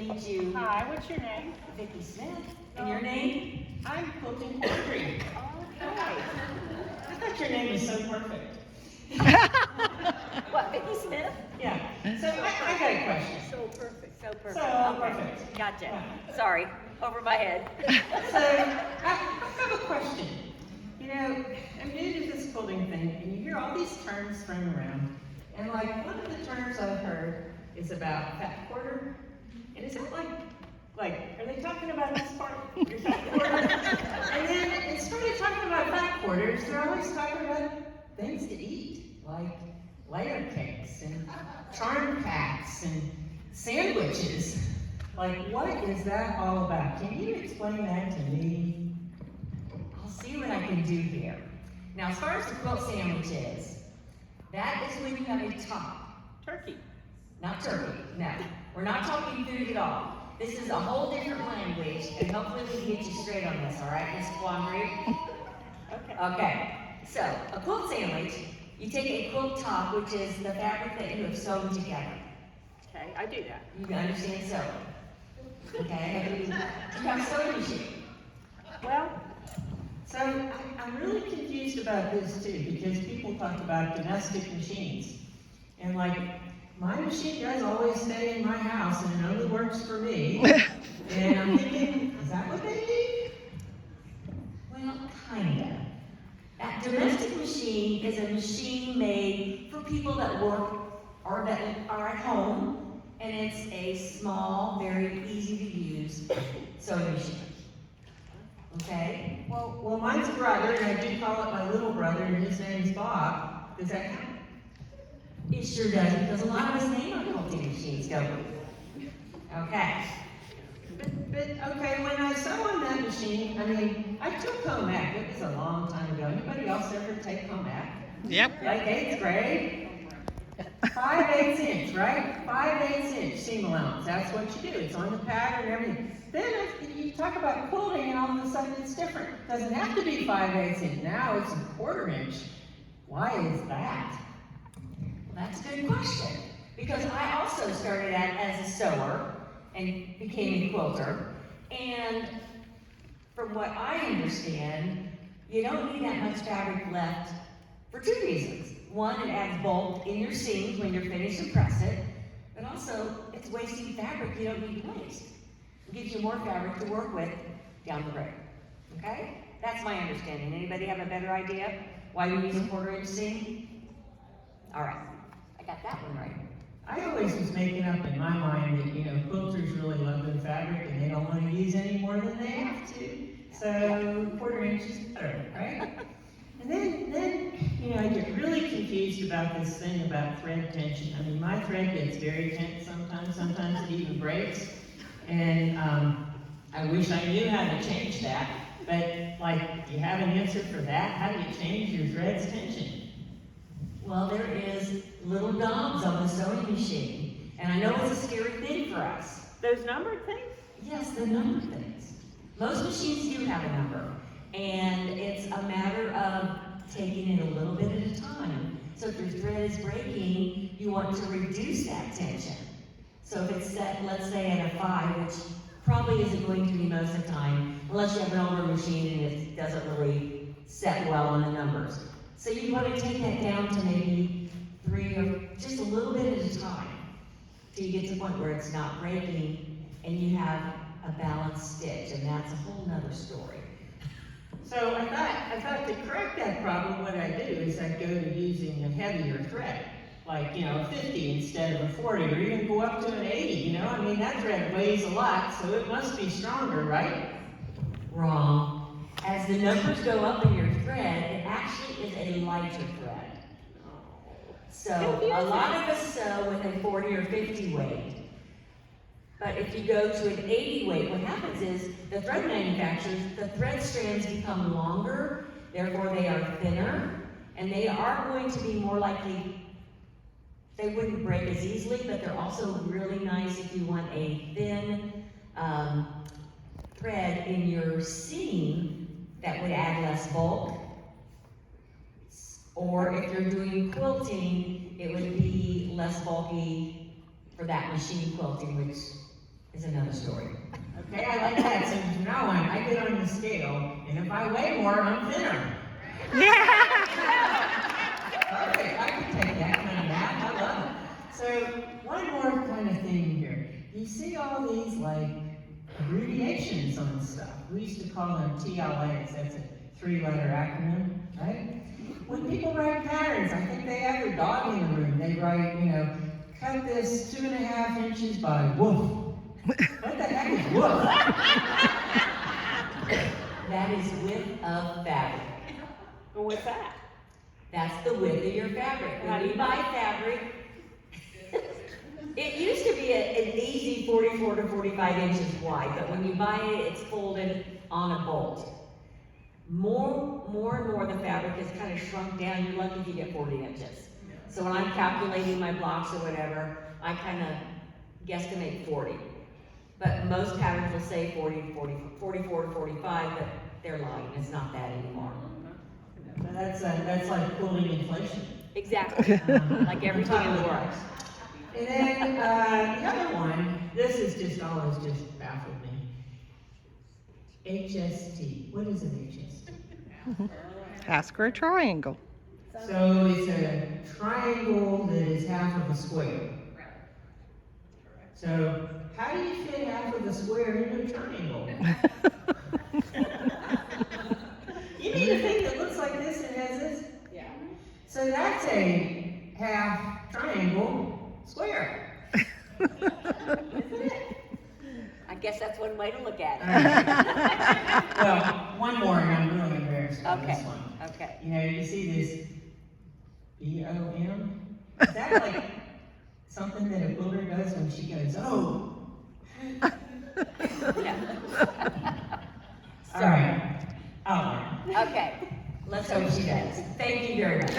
meet you. Hi, what's your name? Vicki Smith. And your name? I'm Quilting Poetry. Okay. I thought your name was so perfect. What, Vicki Smith? Yeah. So I got a question. So perfect. So perfect. So perfect. Gotcha. Sorry, over my head. So I have a question. You know, I'm new to this quilting thing, and you hear all these terms thrown around. And like one of the terms I've heard is about fat quarter. And is it like, are they talking about this part? Your fat quarter? And then instead of talking about fat quarters, they're always talking about things to eat, like layer cakes and charm packs and sandwiches. Like, what is that all about? Can you explain that to me? I'll see what I can do here. Now, as far as the quilt sandwich is, that is when you have a top. Turkey. Not turkey, no. We're not talking food at all. This is a whole different language, and hopefully we can get you straight on this, all right, Miss Quandary? Okay. Okay, so a quilt sandwich, you take a quilt top, which is the fabric that you have sewn together. Okay, I do that. You understand sewing? Okay, you have a sewing machine. Well, so I'm really confused about this too, because people talk about domestic machines. And like, my machine does always stay in my house and it only works for me. And I'm thinking, is that what they need? Well, kinda. That domestic machine is a machine made for people that work or that are at home, and it's a small, very easy to use sewing machine. Okay? Well, mine's a brother, and I do call it my little brother, and his name's Bob. Does that count? It sure does, because a lot of us name our quilting machines, don't we? Okay. But okay, when I sew on that machine, I mean, I took home ec. It was a long time ago. Anybody else ever take home ec? Yep. Like 8th grade? 5/8 inch, right? 5/8 inch seam allowance. That's what you do. It's on the pattern and everything. Then you talk about quilting, and all of a sudden it's different. It doesn't have to be 5/8 inch. Now it's a 1/4 inch. Why is that? That's a good question. Because I also started out as a sewer and became a quilter. And from what I understand, you don't need that much fabric left for 2 reasons. One, it adds bulk in your seams when you're finished to press it, but also it's wasting fabric you don't need to waste. It gives you more fabric to work with down the road. Okay? That's my understanding. Anybody have a better idea why we use a 1/4 inch seam? All right. I got that one right. I always was making up in my mind that, you know, quilters really love their fabric and they don't want to use any more than they have to. So 1/4 inch is better, right? And then, you know, I get really confused about this thing about thread tension. I mean, my thread gets very tense sometimes it even breaks. And I wish I knew how to change that. But, like, do you have an answer for that? How do you change your thread's tension? Well, there is little knobs on the sewing machine. And I know it's a scary thing for us. Those numbered things? Yes, the number things. Most machines do have a number. And it's a matter of taking it a little bit at a time. So if your thread is breaking, you want to reduce that tension. So if it's set, let's say at a 5, which probably isn't going to be most of the time, unless you have an older machine and it doesn't really set well on the numbers. So you want to take that down to maybe 3 or just a little bit at a time till you get to the point where it's not breaking and you have a balanced stitch, and that's a whole nother story. So I thought to correct that problem, what I do is I go to using a heavier thread, like, you know, a 50 instead of a 40, or even go up to an 80, you know? I mean, that thread weighs a lot, so it must be stronger, right? Wrong. As the numbers go up in your thread, it actually is a lighter thread. So a lot of us sew with a 40 or 50 weight. But if you go to an 80 weight, what happens is the thread manufacturers, the thread strands become longer, therefore they are thinner, and they are going to be more likely, they wouldn't break as easily, but they're also really nice if you want a thin thread in your seam that would add less bulk. Or if you're doing quilting, it would be less bulky for that machine quilting, which is another the scale, and if I weigh more, I'm thinner. Perfect, I can take that kind of math, I love it. So, one more kind of thing here. You see all these, like, abbreviations on stuff. We used to call them TLAs, that's a 3-letter acronym, right? When people write patterns, I think they have their dog in the room. They write, cut this 2.5 inches by woof. What the heck is woof? That is width of fabric. Well, what's that? That's the width of your fabric. When you buy fabric, it used to be an easy 44 to 45 inches wide, but when you buy it, it's folded on a bolt. More and more the fabric has kind of shrunk down. You're lucky if you get 40 inches. So when I'm calculating my blocks or whatever, I kind of guesstimate 40. But most patterns will say 44 to 45, but they're lying. It's not that anymore. That's like quilting inflation. Exactly. Like everything in the world. And then the other one, this is just always just baffled me. HST. What is an HST? Ask her a triangle. So it's a triangle that is half of a square. So how do you fit half of a square into a triangle? You need a thing that looks like this and has this? Yeah. So that's a half triangle square. I guess that's one way to look at it. Well, one more, and I'm really embarrassed on this Okay, one. okay. You see this BOM? Is that like something that a builder does when she goes, oh? All right, I'll learn. Okay, let's hope she does. Thank you very much.